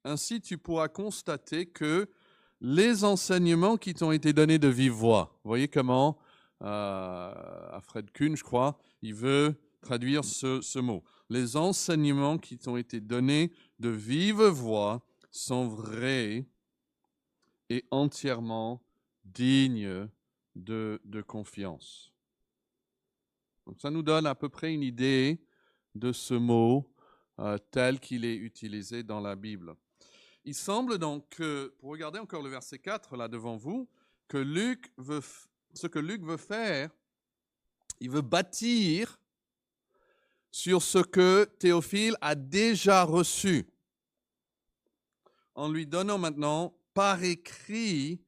Ainsi, tu pourras constater que les enseignements qui t'ont été donnés de vive voix, vous voyez comment, Alfred Kuhn, je crois, il veut traduire ce mot. Les enseignements qui t'ont été donnés de vive voix sont vrais et entièrement dignes de confiance. Donc ça nous donne à peu près une idée de ce mot tel qu'il est utilisé dans la Bible. Il semble donc que, pour regarder encore le verset 4 là devant vous, que ce que Luc veut faire, il veut bâtir sur ce que Théophile a déjà reçu, en lui donnant maintenant par écrit,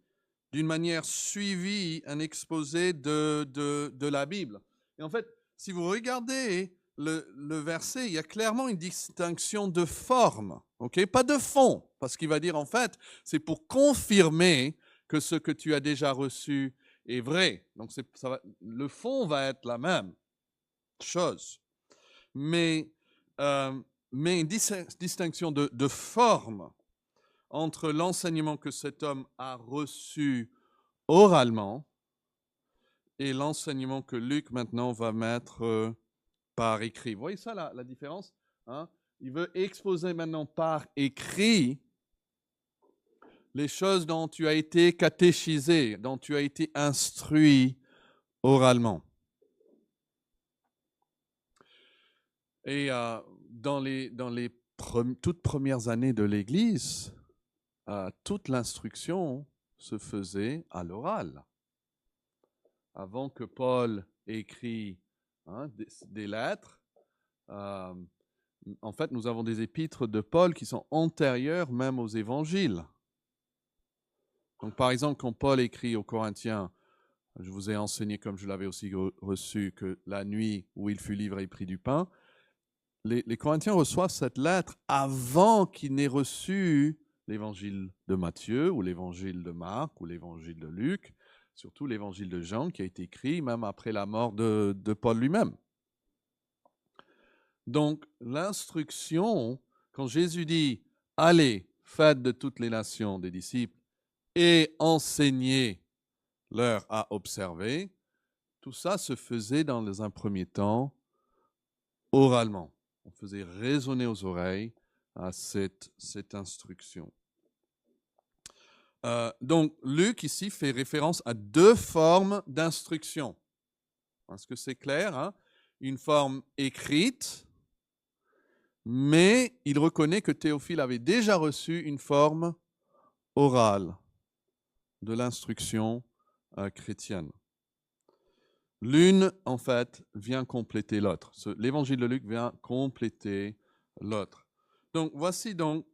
d'une manière suivie, un exposé de la Bible. Et en fait, si vous regardez le verset, il y a clairement une distinction de forme, okay? Pas de fond, parce qu'il va dire en fait, c'est pour confirmer que ce que tu as déjà reçu est vrai. Donc le fond va être la même chose, mais une distinction de forme entre l'enseignement que cet homme a reçu oralement et l'enseignement que Luc maintenant va mettre par écrit. Vous voyez ça, la différence, hein? Il veut exposer maintenant par écrit les choses dont tu as été catéchisé, dont tu as été instruit oralement. Et dans les toutes premières années de l'Église, toute l'instruction se faisait à l'oral. Avant que Paul écrit des lettres, en fait, nous avons des épîtres de Paul qui sont antérieures même aux évangiles. Donc, par exemple, quand Paul écrit aux Corinthiens, je vous ai enseigné, comme je l'avais aussi reçu, que la nuit où il fut livré et prit du pain, les Corinthiens reçoivent cette lettre avant qu'ils n'aient reçu l'évangile de Matthieu ou l'évangile de Marc ou l'évangile de Luc, surtout l'évangile de Jean qui a été écrit même après la mort de Paul lui-même. Donc, l'instruction, quand Jésus dit « Allez, faites de toutes les nations des disciples et enseignez-leur à observer », tout ça se faisait dans un premier temps oralement. On faisait résonner aux oreilles à cette instruction. Donc, Luc ici fait référence à deux formes d'instruction. Est-ce que c'est clair, hein? Une forme écrite, mais il reconnaît que Théophile avait déjà reçu une forme orale de l'instruction chrétienne. L'une, en fait, vient compléter l'autre. L'évangile de Luc vient compléter l'autre. Donc, voici donc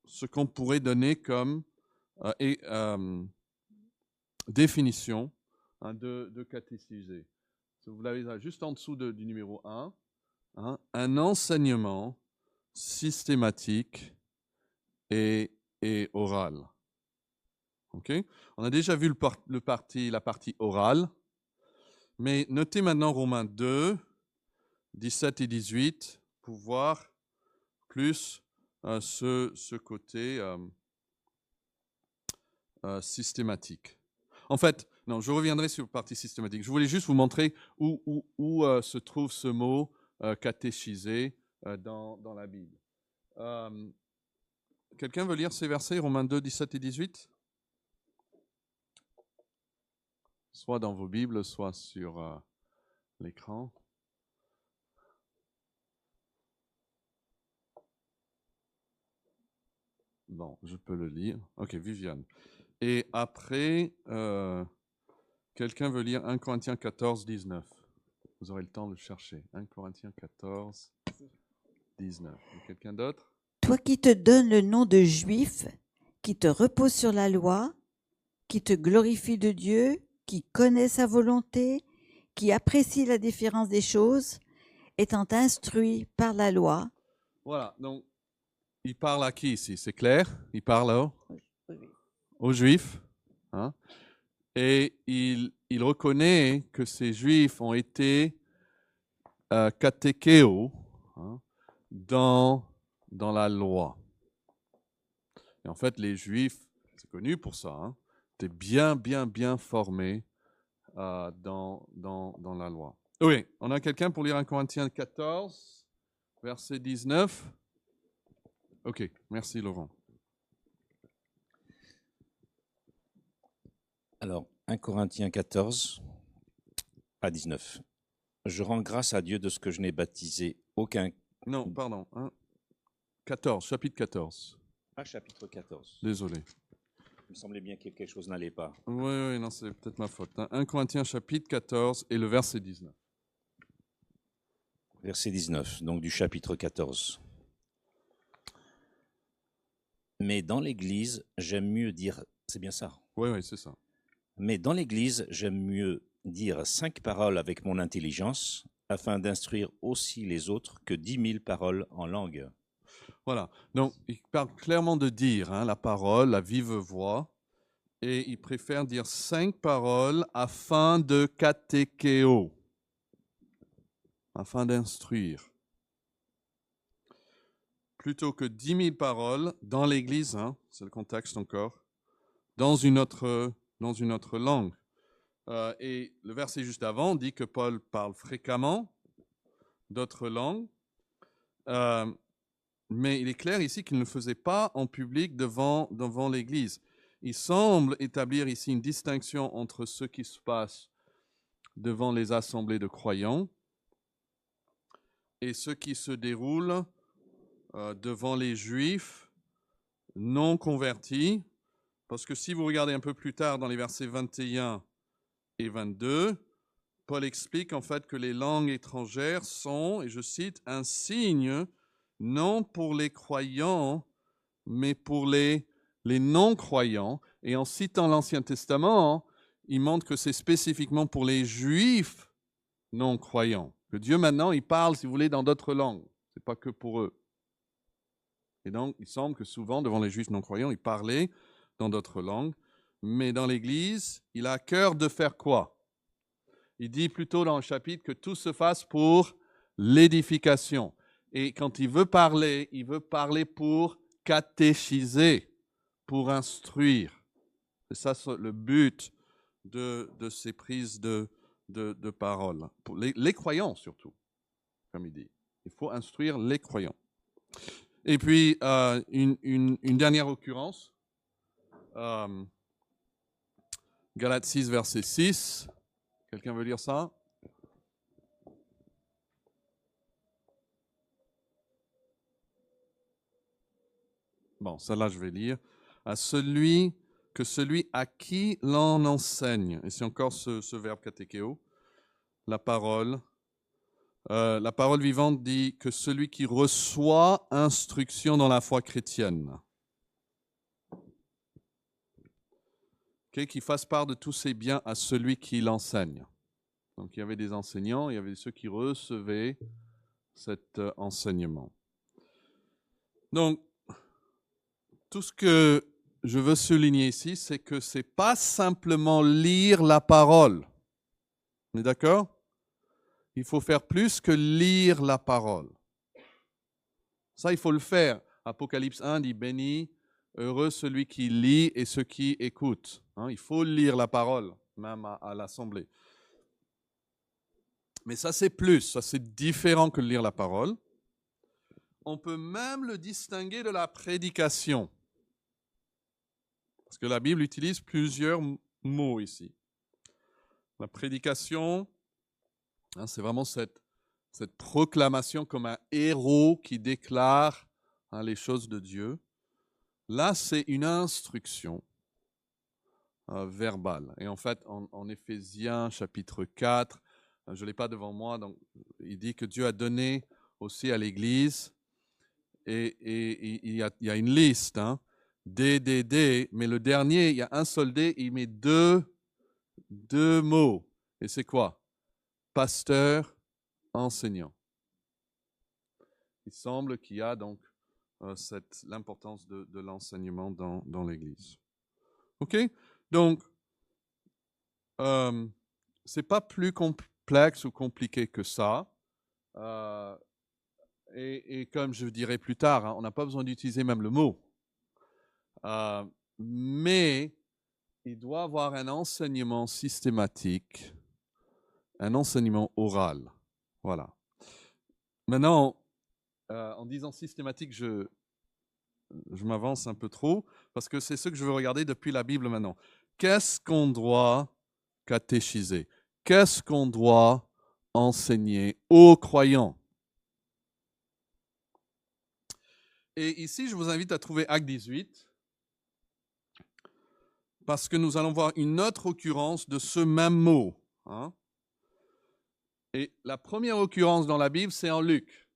ce qu'on pourrait donner comme définition de catéchisé. Vous l'avez là, juste en dessous du numéro 1. Un enseignement systématique et oral. Okay? On a déjà vu la partie orale, mais notez maintenant Romains 2, 17 et 18 pour voir plus ce côté systématique. En fait, non, je reviendrai sur la partie systématique. Je voulais juste vous montrer où se trouve ce mot catéchisé dans la Bible. Quelqu'un veut lire ces versets, Romains 2, 17 et 18 ? Soit dans vos Bibles, soit sur l'écran. Bon, je peux le lire. Ok, Viviane. Et après, quelqu'un veut lire 1 Corinthiens 14, 19. Vous aurez le temps de le chercher. 1 Corinthiens 14, 19. Quelqu'un d'autre ? Toi qui te donnes le nom de juif, qui te repose sur la loi, qui te glorifie de Dieu, qui connaît sa volonté, qui apprécie la différence des choses, étant instruit par la loi. Voilà, donc il parle à qui ici? C'est clair? Il parle aux Juifs. Hein? Et il reconnaît que ces Juifs ont été catéchéos dans la loi. Et en fait, les Juifs, c'est connu pour ça, hein, étaient bien formés dans la loi. Oui, on a quelqu'un pour lire 1 Corinthiens 14, verset 19. Ok, merci Laurent. Alors, 1 Corinthiens 14 à 19. Je rends grâce à Dieu de ce que je n'ai baptisé aucun... Non, pardon. 14, chapitre 14. Ah, chapitre 14. Désolé. Il me semblait bien que quelque chose n'allait pas. Oui, non, c'est peut-être ma faute. 1 Corinthiens, chapitre 14 et le verset 19. Verset 19, donc du chapitre 14. Mais dans l'Église, j'aime mieux dire... C'est bien ça. Oui, c'est ça. Mais dans l'Église, j'aime mieux dire 5 paroles avec mon intelligence, afin d'instruire aussi les autres que 10 000 paroles en langue. Voilà. Donc, il parle clairement de dire la parole, la vive voix, et il préfère dire 5 paroles afin de catéchéo, afin d'instruire, plutôt que 10 000 paroles dans l'Église, c'est le contexte encore, dans une autre langue. Et le verset juste avant dit que Paul parle fréquemment d'autres langues, mais il est clair ici qu'il ne le faisait pas en public devant l'Église. Il semble établir ici une distinction entre ce qui se passe devant les assemblées de croyants et ce qui se déroule devant les Juifs non convertis, parce que si vous regardez un peu plus tard dans les versets 21 et 22, Paul explique en fait que les langues étrangères sont, et je cite, un signe non pour les croyants, mais pour les non-croyants. Et en citant l'Ancien Testament, il montre que c'est spécifiquement pour les Juifs non-croyants. Que Dieu maintenant, il parle, si vous voulez, dans d'autres langues. Ce n'est pas que pour eux. Et donc, il semble que souvent, devant les Juifs non-croyants, il parlait dans d'autres langues. Mais dans l'Église, il a à cœur de faire quoi? Il dit plutôt dans le chapitre que tout se fasse pour l'édification. Et quand il veut parler pour catéchiser, pour instruire. C'est ça le but de ces prises de parole. Pour les croyants surtout, comme il dit. Il faut instruire les croyants. Et puis, une dernière occurrence. Galates 6, verset 6. Quelqu'un veut lire ça? Bon, celle-là, je vais lire. Celui à qui l'on enseigne, et c'est encore ce verbe katékéo, la parole vivante dit que celui qui reçoit instruction dans la foi chrétienne, qu'il fasse part de tous ses biens à celui qui l'enseigne. Donc il y avait des enseignants, il y avait ceux qui recevaient cet enseignement. Donc, tout ce que je veux souligner ici, c'est que ce n'est pas simplement lire la parole. On est d'accord? Il faut faire plus que lire la parole. Ça, il faut le faire. Apocalypse 1 dit « Béni, heureux celui qui lit et ceux qui écoutent ». Il faut lire la parole, même à l'assemblée. Mais ça, c'est plus. Ça, c'est différent que lire la parole. On peut même le distinguer de la prédication. Parce que la Bible utilise plusieurs mots ici. La prédication, c'est vraiment cette proclamation comme un héros qui déclare les choses de Dieu. Là, c'est une instruction verbale. Et en fait, en Éphésiens chapitre 4, je ne l'ai pas devant moi, donc il dit que Dieu a donné aussi à l'Église, et il y a une liste, D, mais le dernier, il y a un seul D, il met deux mots. Et c'est quoi? Pasteur, enseignant. Il semble qu'il y a donc l'importance de l'enseignement dans l'Église. OK? Donc, c'est pas plus complexe ou compliqué que ça. Et comme je dirai plus tard, on n'a pas besoin d'utiliser même le mot. Mais il doit avoir un enseignement systématique, un enseignement oral. Voilà. Maintenant, en disant systématique, je m'avance un peu trop, parce que c'est ce que je veux regarder depuis la Bible maintenant. Qu'est-ce qu'on doit catéchiser? Qu'est-ce qu'on doit enseigner aux croyants? Et ici, je vous invite à trouver Acte 18, parce que nous allons voir une autre occurrence de ce même mot. Hein? Et la première occurrence dans la Bible, c'est en Luc.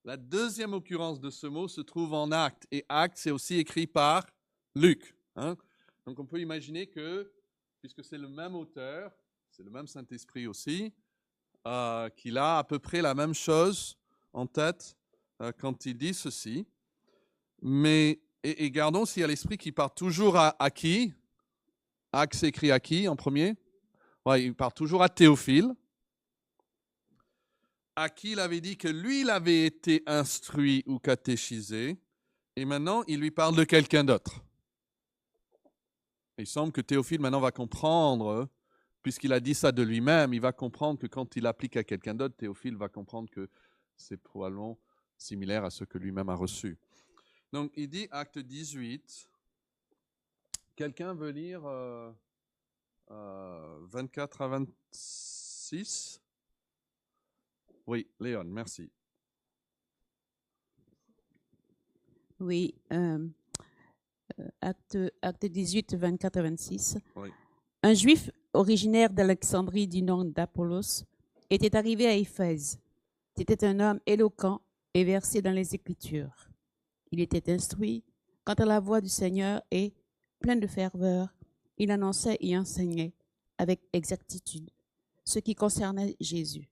La deuxième occurrence de ce mot se trouve en Actes. Et Actes, c'est aussi écrit par Luc. Hein? Donc on peut imaginer que, puisque c'est le même auteur, c'est le même Saint-Esprit aussi, qu'il a à peu près la même chose en tête quand il dit ceci. Mais, et gardons aussi à l'esprit qu'il part toujours à qui? Actes s'écrit à qui en premier? Ouais, il part toujours à Théophile, à qui il avait dit que lui, il avait été instruit ou catéchisé, et maintenant, il lui parle de quelqu'un d'autre. Il semble que Théophile, maintenant, va comprendre, puisqu'il a dit ça de lui-même, il va comprendre que quand il applique à quelqu'un d'autre, Théophile va comprendre que c'est probablement similaire à ce que lui-même a reçu. Donc, il dit, acte 18, quelqu'un veut lire 24 à 26? Oui, Léon, merci. Oui, acte 18, 24 à 26. Oui. Un juif originaire d'Alexandrie du nom d'Apollos était arrivé à Éphèse. C'était un homme éloquent et versé dans les Écritures. Il était instruit quant à la voix du Seigneur et, plein de ferveur, il annonçait et enseignait avec exactitude ce qui concernait Jésus.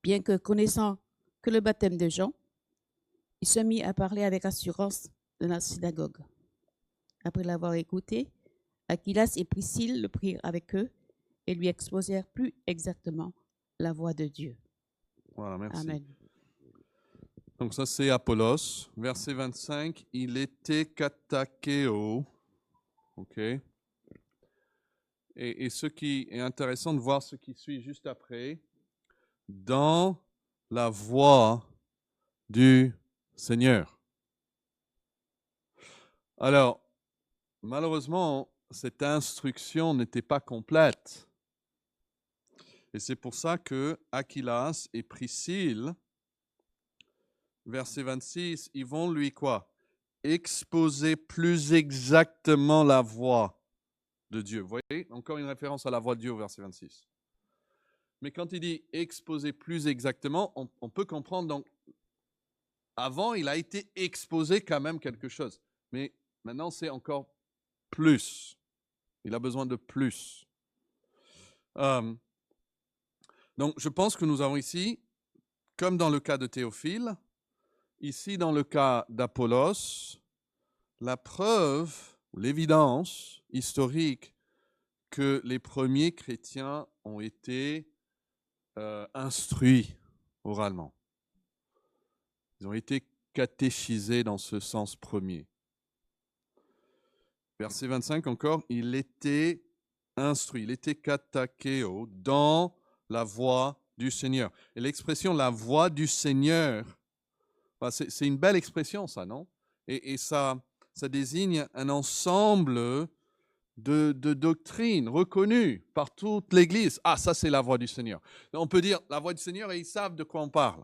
Bien que connaissant que le baptême de Jean, il se mit à parler avec assurance de la synagogue. Après l'avoir écouté, Aquilas et Priscille le prirent avec eux et lui exposèrent plus exactement la voix de Dieu. Voilà, merci. Amen. Donc ça, c'est Apollos. Verset 25, il était katakeo. OK. Et ce qui est intéressant de voir ce qui suit juste après, dans la voix du Seigneur. Alors, malheureusement, cette instruction n'était pas complète. Et c'est pour ça que Aquilas et Priscille, verset 26, ils vont lui quoi? Exposer plus exactement la voix de Dieu. Vous voyez, encore une référence à la voix de Dieu au verset 26. Mais quand il dit exposer plus exactement, on peut comprendre, donc, avant, il a été exposé quand même quelque chose. Mais maintenant, c'est encore plus. Il a besoin de plus. Donc, je pense que nous avons ici, comme dans le cas de Théophile, ici dans le cas d'Apollos, la preuve, l'évidence historique que les premiers chrétiens ont été instruits oralement. Ils ont été catéchisés dans ce sens premier. Verset 25 encore, il était instruit, il était katakeo dans la voix du Seigneur. Et l'expression la voix du Seigneur, c'est une belle expression ça, non? Et ça désigne un ensemble de doctrines reconnues par toute l'Église. Ah, ça c'est la voix du Seigneur. On peut dire la voix du Seigneur et ils savent de quoi on parle.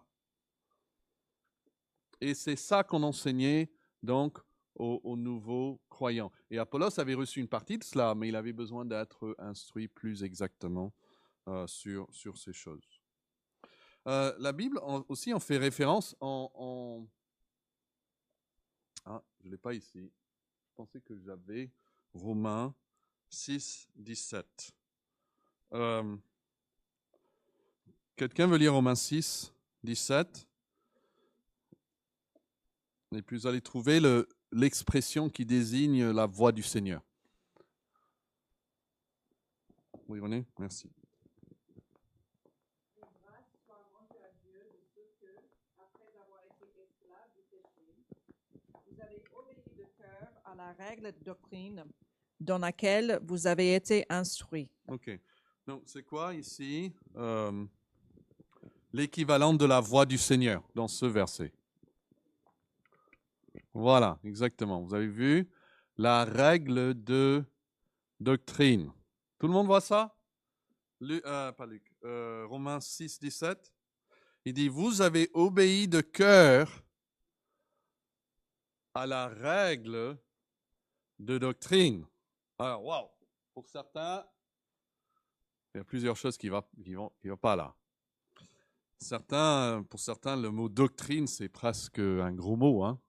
Et c'est ça qu'on enseignait donc aux nouveaux croyants. Et Apollos avait reçu une partie de cela, mais il avait besoin d'être instruit plus exactement sur ces choses. La Bible aussi en fait référence Ah, je ne l'ai pas ici. Je pensais que j'avais Romains 6, 17. Quelqu'un veut lire Romains 6, 17? Et puis vous allez trouver l'expression qui désigne la voix du Seigneur. Oui, René, merci. la règle de doctrine dans laquelle vous avez été instruit. Ok. Donc, c'est quoi ici l'équivalent de la voix du Seigneur dans ce verset? Voilà, exactement. Vous avez vu la règle de doctrine. Tout le monde voit ça? Pas Luc. Romains 6, 17. Il dit, vous avez obéi de cœur à la règle de doctrine. Alors, waouh! Pour certains, il y a plusieurs choses qui ne vont pas là. Pour certains, le mot doctrine, c'est presque un gros mot. Hein?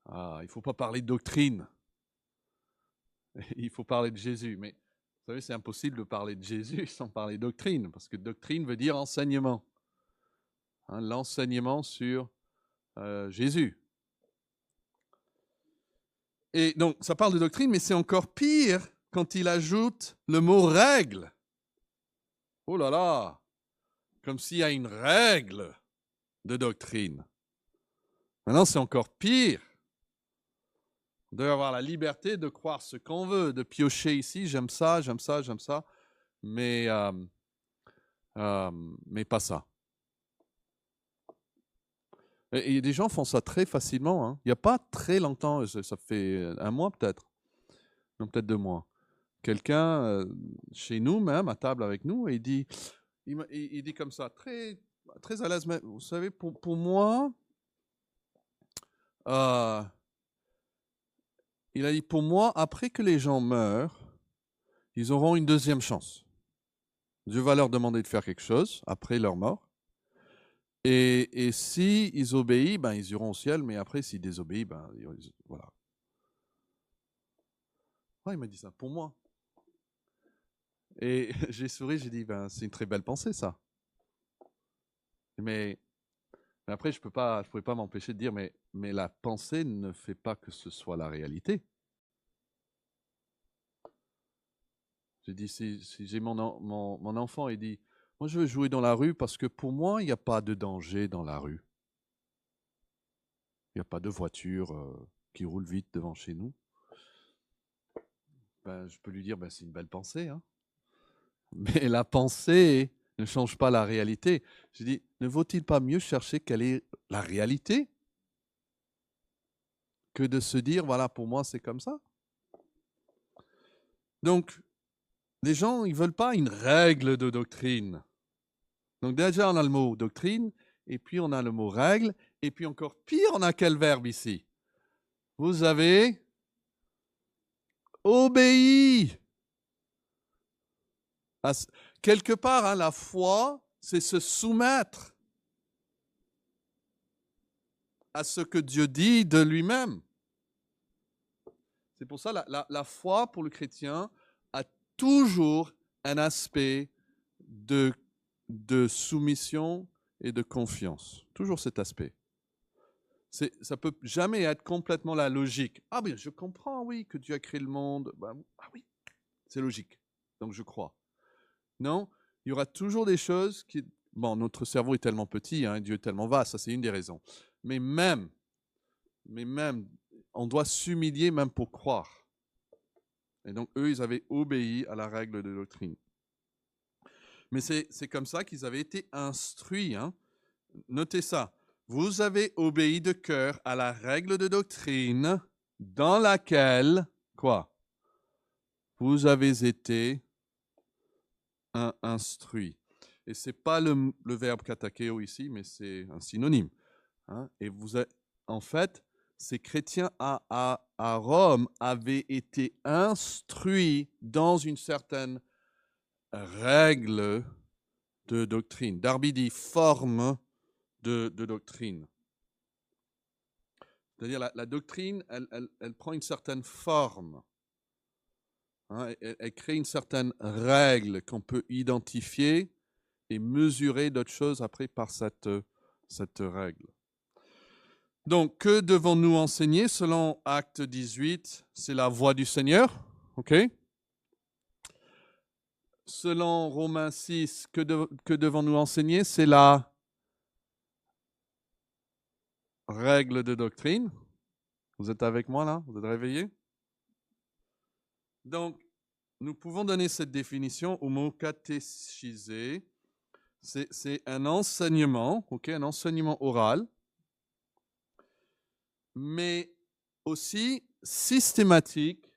Il ne faut pas parler de doctrine. Il faut parler de Jésus. Mais vous savez, c'est impossible de parler de Jésus sans parler de doctrine, parce que doctrine veut dire enseignement. Hein, l'enseignement sur Jésus. Et donc, ça parle de doctrine, mais c'est encore pire quand il ajoute le mot règle. Oh là là! Comme s'il y a une règle de doctrine. Maintenant, c'est encore pire. On doit avoir la liberté de croire ce qu'on veut, de piocher ici, j'aime ça, mais pas ça. Et des gens font ça très facilement. Hein. Il n'y a pas très longtemps, ça fait un mois peut-être, non peut-être 2 mois. Quelqu'un chez nous même, à table avec nous, et il dit comme ça, très, très à l'aise, mais vous savez, pour moi, il a dit, pour moi, après que les gens meurent, ils auront une deuxième chance. Dieu va leur demander de faire quelque chose après leur mort. Et si ils obéissent, ben, ils iront au ciel, mais après, s'ils désobéissent, ben, voilà. Ouais, il m'a dit ça, pour moi. Et j'ai souri, j'ai dit, ben, c'est une très belle pensée, ça. Mais après, je ne pouvais pas m'empêcher de dire, mais la pensée ne fait pas que ce soit la réalité. J'ai dit, si j'ai mon enfant, il dit, moi je veux jouer dans la rue parce que pour moi, il n'y a pas de danger dans la rue. Il n'y a pas de voiture qui roule vite devant chez nous. Ben, je peux lui dire, ben, c'est une belle pensée. Hein. Mais la pensée ne change pas la réalité. J'ai dit, ne vaut-il pas mieux chercher quelle est la réalité que de se dire, voilà, pour moi, c'est comme ça. Donc, les gens, ils ne veulent pas une règle de doctrine. Donc déjà, on a le mot doctrine, et puis on a le mot règle, et puis encore pire, on a quel verbe ici? Vous avez obéi. Quelque part, hein, la foi, c'est se soumettre à ce que Dieu dit de lui-même. C'est pour ça la foi pour le chrétien a toujours un aspect de soumission et de confiance. Toujours cet aspect. Ça ne peut jamais être complètement la logique. Ah bien, je comprends, oui, que Dieu a créé le monde. Ben, ah oui, c'est logique. Donc je crois. Non, il y aura toujours des choses qui... Bon, notre cerveau est tellement petit, hein, Dieu est tellement vaste, ça c'est une des raisons. Mais même, on doit s'humilier même pour croire. Et donc eux, ils avaient obéi à la règle de doctrine. Mais c'est comme ça qu'ils avaient été instruits. Hein. Notez ça. Vous avez obéi de cœur à la règle de doctrine dans laquelle, quoi? Vous avez été instruits. Et ce n'est pas le verbe katakeo ici, mais c'est un synonyme. Hein. Et en fait, ces chrétiens à Rome avaient été instruits dans une certaine règle de doctrine. Darby dit forme de doctrine. C'est-à-dire la doctrine, elle prend une certaine forme. Hein, elle crée une certaine règle qu'on peut identifier et mesurer d'autres choses après par cette règle. Donc, que devons-nous enseigner selon Acte 18? C'est la voix du Seigneur. OK? Selon Romains 6, que devons-nous enseigner? C'est la règle de doctrine, Vous êtes avec moi là? Vous êtes réveillés? Donc, nous pouvons donner cette définition au mot catéchiser. C'est un enseignement, un enseignement oral, mais aussi systématique.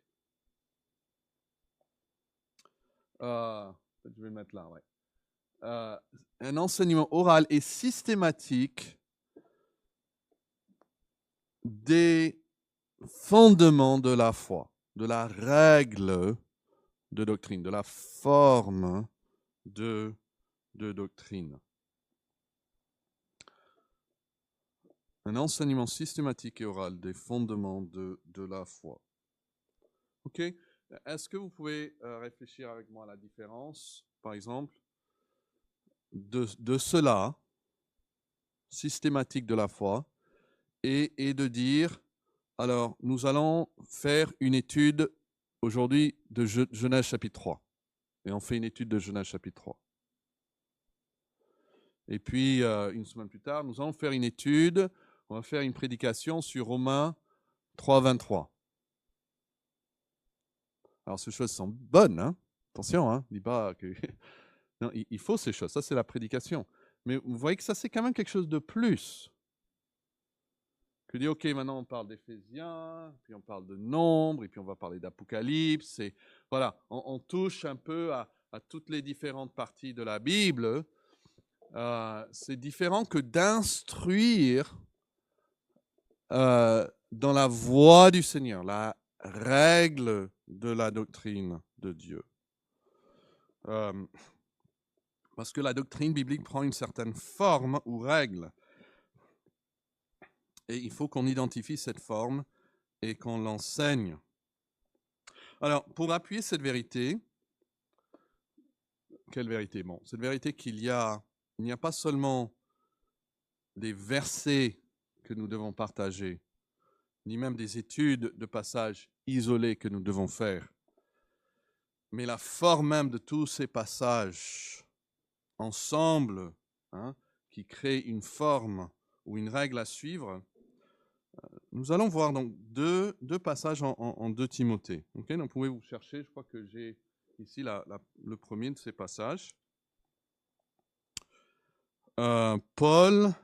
Je vais le mettre là, ouais. Un enseignement oral et systématique des fondements de la foi, de la règle de doctrine, de la forme de doctrine. Un enseignement systématique et oral des fondements de la foi. OK? Est-ce que vous pouvez réfléchir avec moi à la différence, par exemple, de cela, systématique de la foi, et de dire, alors, nous allons faire une étude aujourd'hui de Genèse chapitre 3. Et on fait une étude de Genèse chapitre 3. Et puis, une semaine plus tard, nous allons faire une étude, on va faire une prédication sur Romains 3, 23. Alors, ces choses sont bonnes, hein? Attention, hein? Dis pas que... Non, il faut ces choses, ça c'est la prédication. Mais vous voyez que ça c'est quand même quelque chose de plus. Que dire, ok, maintenant on parle d'Éphésiens, puis on parle de Nombre, et puis on va parler d'Apocalypse. Et voilà, on touche un peu à toutes les différentes parties de la Bible. C'est différent que d'instruire dans la voie du Seigneur, la règle de la doctrine de Dieu. Parce que la doctrine biblique prend une certaine forme ou règle. Et il faut qu'on identifie cette forme et qu'on l'enseigne. Alors, pour appuyer cette vérité, quelle vérité? Bon, cette vérité il n'y a pas seulement des versets que nous devons partager, ni même des études de passages isolés que nous devons faire, mais la forme même de tous ces passages ensemble, qui créent une forme ou une règle à suivre. Nous allons voir donc deux passages en 2 Timothée. Okay, donc, pouvez-vous chercher, je crois que j'ai ici le premier de ces passages. Paul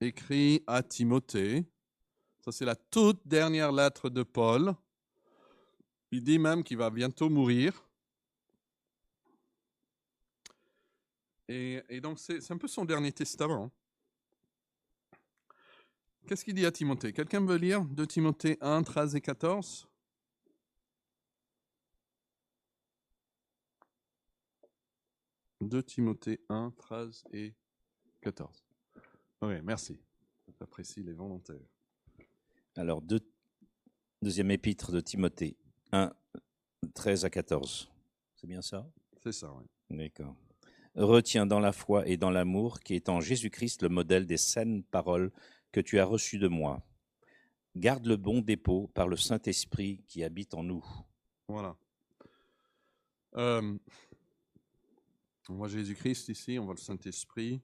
écrit à Timothée. Ça, c'est la toute dernière lettre de Paul. Il dit même qu'il va bientôt mourir. Et donc, c'est un peu son dernier testament. Qu'est-ce qu'il dit à Timothée? Quelqu'un veut lire 2 Timothée 1, 13 et 14? « 2 Timothée 1, 13 et 14. » Oui, merci. J'apprécie les volontaires. Alors, deuxième épître de Timothée 1, 13 à 14. C'est bien ça? C'est ça, oui. D'accord. Retiens dans la foi et dans l'amour qui est en Jésus-Christ le modèle des saines paroles que tu as reçues de moi. Garde le bon dépôt par le Saint-Esprit qui habite en nous. Voilà. On voit Jésus-Christ ici, on voit le Saint-Esprit.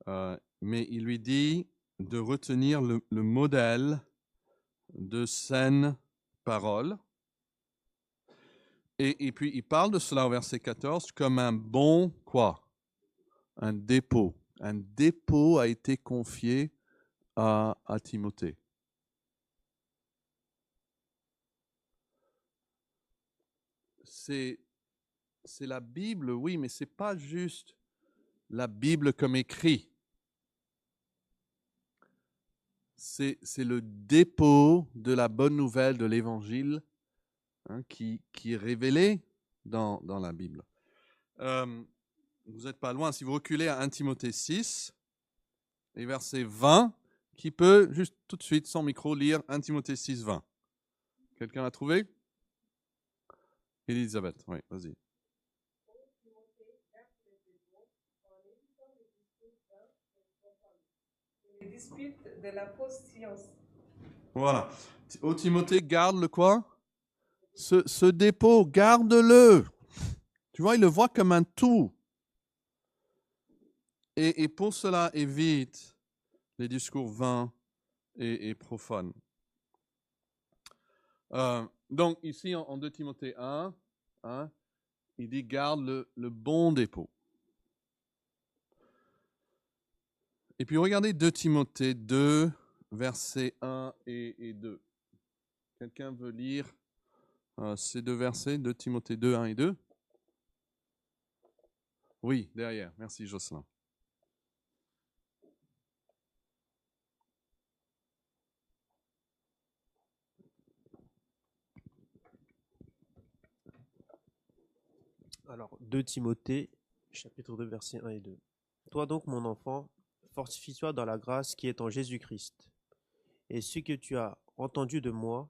Mais il lui dit de retenir le modèle de saines paroles. Et puis, il parle de cela au verset 14 comme un bon quoi? Un dépôt. Un dépôt a été confié à Timothée. C'est la Bible, oui, mais ce n'est pas juste la Bible comme écrit. C'est le dépôt de la bonne nouvelle de l'Évangile qui est révélé dans la Bible. Vous n'êtes pas loin, si vous reculez à 1 Timothée 6, et verset 20, qui peut juste tout de suite, sans micro, lire 1 Timothée 6, 20. Quelqu'un l'a trouvé? Elisabeth, oui, vas-y. Les disputes de la fausse science. Voilà. Ô Timothée, garde le quoi? Ce dépôt, garde-le. Tu vois, il le voit comme un tout. Et pour cela, évite les discours vains et profanes. Donc, ici, en 2 Timothée 1, il dit garde le bon dépôt. Et puis, regardez 2 Timothée 2, versets 1 et 2. Quelqu'un veut lire ces 2 versets, 2 Timothée 2, 1 et 2? Oui, derrière. Merci, Jocelyn. Alors, 2 Timothée, chapitre 2, versets 1 et 2. Toi donc, mon enfant, fortifie-toi dans la grâce qui est en Jésus-Christ. Et ce que tu as entendu de moi,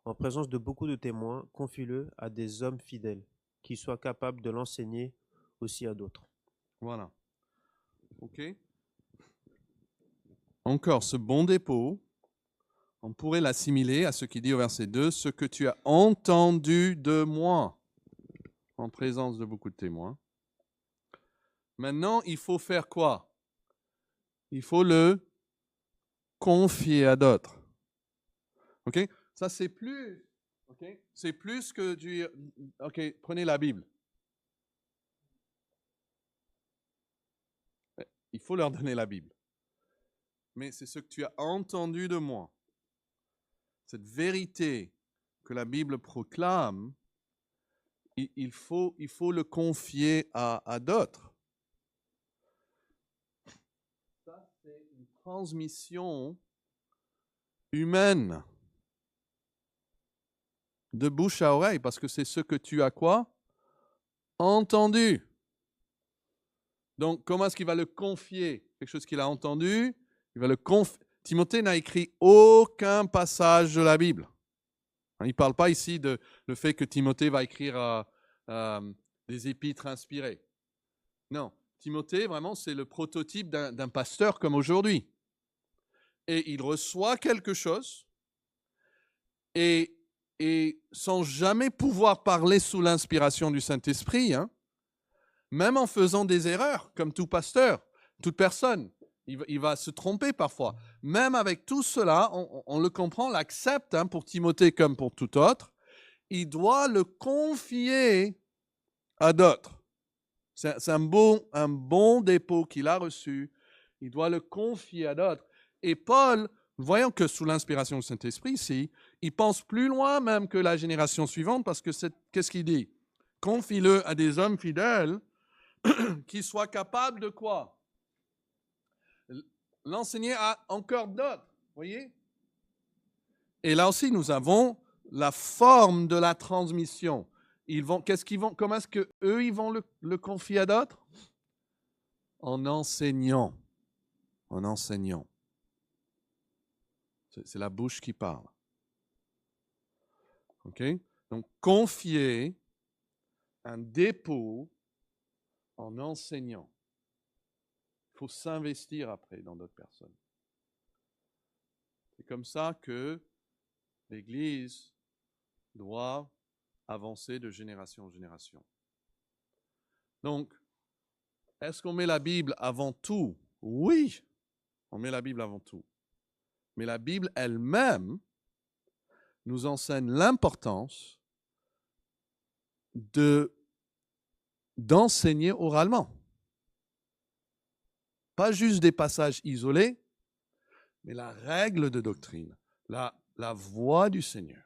en présence de beaucoup de témoins, confie-le à des hommes fidèles, qui soient capables de l'enseigner aussi à d'autres. Voilà. OK? Encore, ce bon dépôt, on pourrait l'assimiler à ce qui dit au verset 2, ce que tu as entendu de moi, en présence de beaucoup de témoins. Maintenant, il faut faire quoi? Il faut le confier à d'autres. OK? Ça, c'est plus, okay? C'est plus que du... OK, prenez la Bible. Il faut leur donner la Bible. Mais c'est ce que tu as entendu de moi. Cette vérité que la Bible proclame, il faut le confier à d'autres. Ça, c'est une transmission humaine, de bouche à oreille, parce que c'est ce que tu as quoi? Entendu. Donc, comment est-ce qu'il va le confier? Quelque chose qu'il a entendu, il va le confier. Timothée n'a écrit aucun passage de la Bible. Il ne parle pas ici de le fait que Timothée va écrire des épîtres inspirés. Non, Timothée, vraiment, c'est le prototype d'un pasteur comme aujourd'hui. Et il reçoit quelque chose, et sans jamais pouvoir parler sous l'inspiration du Saint-Esprit, même en faisant des erreurs, comme tout pasteur, toute personne, il va se tromper parfois. Même avec tout cela, on le comprend, on l'accepte, pour Timothée comme pour tout autre, il doit le confier à d'autres. C'est un bon dépôt qu'il a reçu, il doit le confier à d'autres. Et Paul, voyons que sous l'inspiration du Saint-Esprit ici, il pense plus loin même que la génération suivante, parce que qu'est-ce qu'il dit? Confie-le à des hommes fidèles qui soient capables de quoi? L'enseigner à encore d'autres, voyez? Et là aussi, nous avons la forme de la transmission. Comment est-ce qu'eux, ils vont le confier à d'autres? En enseignant. En enseignant. C'est la bouche qui parle. OK? Donc, confier un dépôt en enseignant. Il faut s'investir après dans d'autres personnes. C'est comme ça que l'Église doit avancer de génération en génération. Donc, est-ce qu'on met la Bible avant tout? Oui, on met la Bible avant tout. Mais la Bible elle-même nous enseigne l'importance d'enseigner oralement. Pas juste des passages isolés, mais la règle de doctrine, la voix du Seigneur.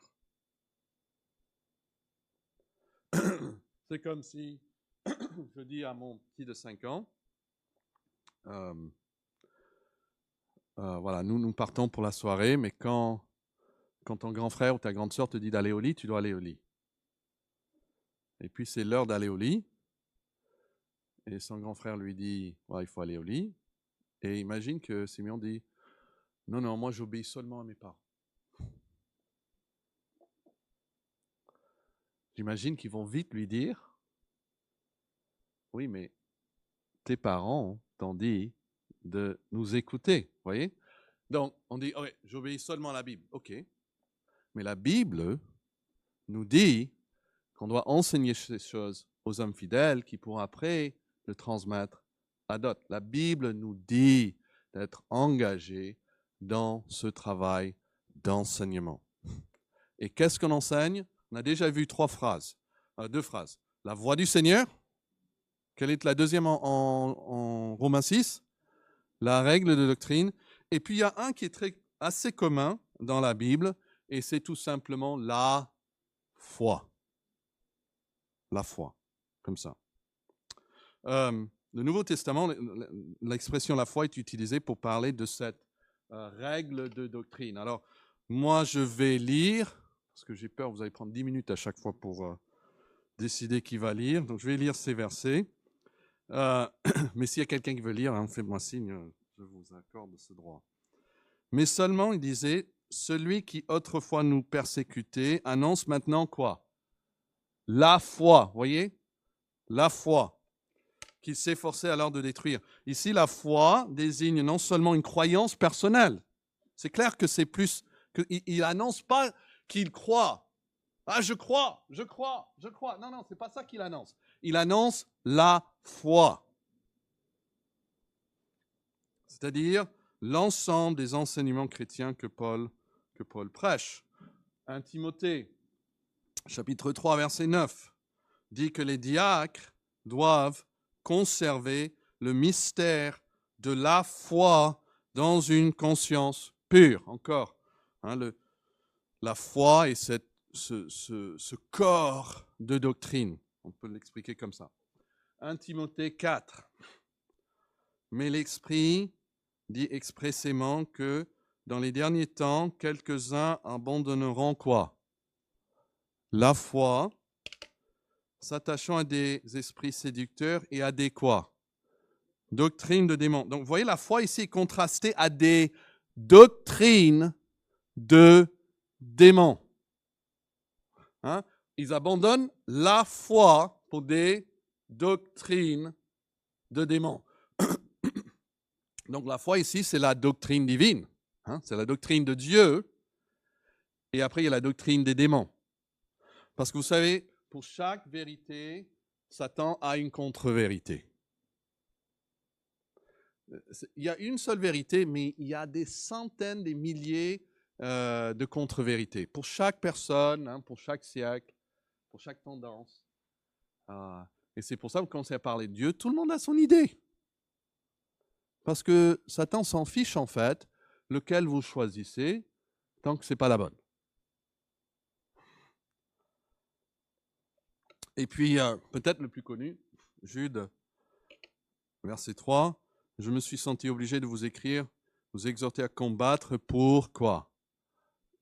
C'est comme si je dis à mon petit de 5 ans, voilà, nous partons pour la soirée, mais quand ton grand frère ou ta grande sœur te dit d'aller au lit, tu dois aller au lit. Et puis c'est l'heure d'aller au lit, et son grand frère lui dit, ouais, il faut aller au lit. Et imagine que Simeon dit, non, moi j'obéis seulement à mes parents. J'imagine qu'ils vont vite lui dire, oui, mais tes parents t'ont dit de nous écouter, voyez? Donc, on dit, ok, j'obéis seulement à la Bible, ok. Mais la Bible nous dit qu'on doit enseigner ces choses aux hommes fidèles qui pourront après le transmettre à d'autres. La Bible nous dit d'être engagés dans ce travail d'enseignement. Et qu'est-ce qu'on enseigne? On a déjà vu deux phrases. La voix du Seigneur. Quelle est la deuxième en Romains 6? La règle de doctrine. Et puis il y a un qui est assez commun dans la Bible, et c'est tout simplement la foi. La foi, comme ça. Le Nouveau Testament, l'expression la foi est utilisée pour parler de cette règle de doctrine. Alors, moi, je vais lire, parce que j'ai peur, vous allez prendre 10 minutes à chaque fois pour décider qui va lire. Donc, je vais lire ces versets. Mais s'il y a quelqu'un qui veut lire, hein, faites-moi signe, je vous accorde ce droit. Mais seulement, il disait, celui qui autrefois nous persécutait annonce maintenant quoi? La foi, voyez? La foi, qu'il s'efforçait alors de détruire. Ici, la foi désigne non seulement une croyance personnelle. C'est clair que c'est plus, il n'annonce pas qu'il croit. Ah, je crois. Non, non, c'est pas ça qu'il annonce. Il annonce la foi. C'est-à-dire l'ensemble des enseignements chrétiens que Paul prêche. 1 Timothée, chapitre 3, verset 9, dit que les diacres doivent conserver le mystère de la foi dans une conscience pure. Encore, hein, la foi est ce corps de doctrine. On peut l'expliquer comme ça. 1 Timothée 4. Mais l'Esprit dit expressément que dans les derniers temps, quelques-uns abandonneront quoi? La foi, s'attachant à des esprits séducteurs et à des quoi? Doctrines de démons. Donc, vous voyez, la foi ici est contrastée à des doctrines de démons. Hein? Ils abandonnent la foi pour des doctrines de démons. Donc, la foi ici, c'est la doctrine divine. Hein? C'est la doctrine de Dieu. Et après, il y a la doctrine des démons. Parce que vous savez, pour chaque vérité, Satan a une contre-vérité. Il y a une seule vérité, mais il y a des centaines, des milliers de contre-vérités. Pour chaque personne, hein, pour chaque siècle, pour chaque tendance. Et c'est pour ça que vous commencez à parler de Dieu, tout le monde a son idée. Parce que Satan s'en fiche en fait, lequel vous choisissez, tant que ce n'est pas la bonne. Et puis, peut-être le plus connu, Jude, verset 3, « Je me suis senti obligé de vous écrire, vous exhorter à combattre pour quoi?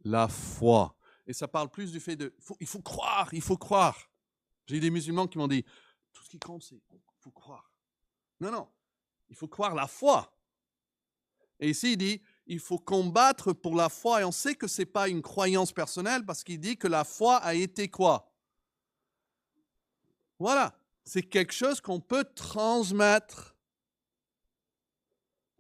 La foi. » Et ça parle plus du fait de, il faut croire, il faut croire. J'ai des musulmans qui m'ont dit, tout ce qui compte, c'est il faut croire. Non, non, il faut croire la foi. Et ici, il dit, il faut combattre pour la foi. Et on sait que ce n'est pas une croyance personnelle parce qu'il dit que la foi a été quoi? Voilà, c'est quelque chose qu'on peut transmettre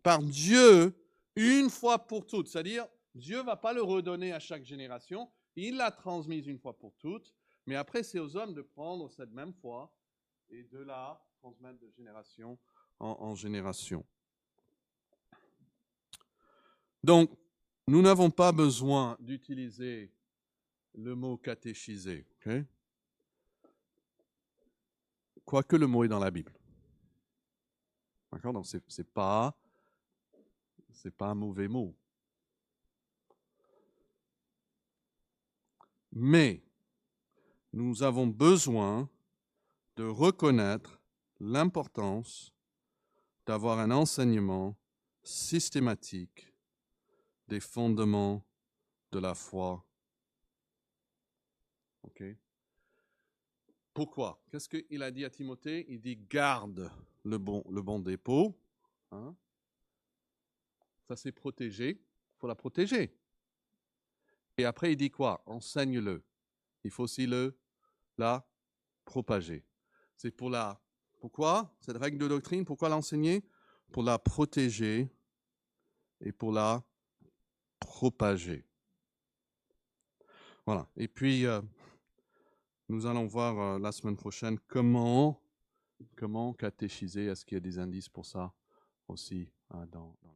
par Dieu une fois pour toutes. C'est-à-dire, Dieu ne va pas le redonner à chaque génération. Il l'a transmise une fois pour toutes. Mais après, c'est aux hommes de prendre cette même foi et de la transmettre de génération en génération. Donc, nous n'avons pas besoin d'utiliser le mot catéchiser. Okay? Quoique le mot est dans la Bible. D'accord? Donc, ce n'est pas un mauvais mot. Mais nous avons besoin de reconnaître l'importance d'avoir un enseignement systématique des fondements de la foi. OK? Pourquoi? Qu'est-ce qu'il a dit à Timothée? Il dit garde le bon dépôt. Hein? Ça c'est protégé. Il faut la protéger. Et après il dit quoi? Enseigne-le. Il faut aussi la propager. C'est pourquoi cette règle de doctrine? Pourquoi l'enseigner? Pour la protéger et pour la propager. Voilà. Et puis, nous allons voir la semaine prochaine comment catéchiser. Est-ce qu'il y a des indices pour ça aussi dans la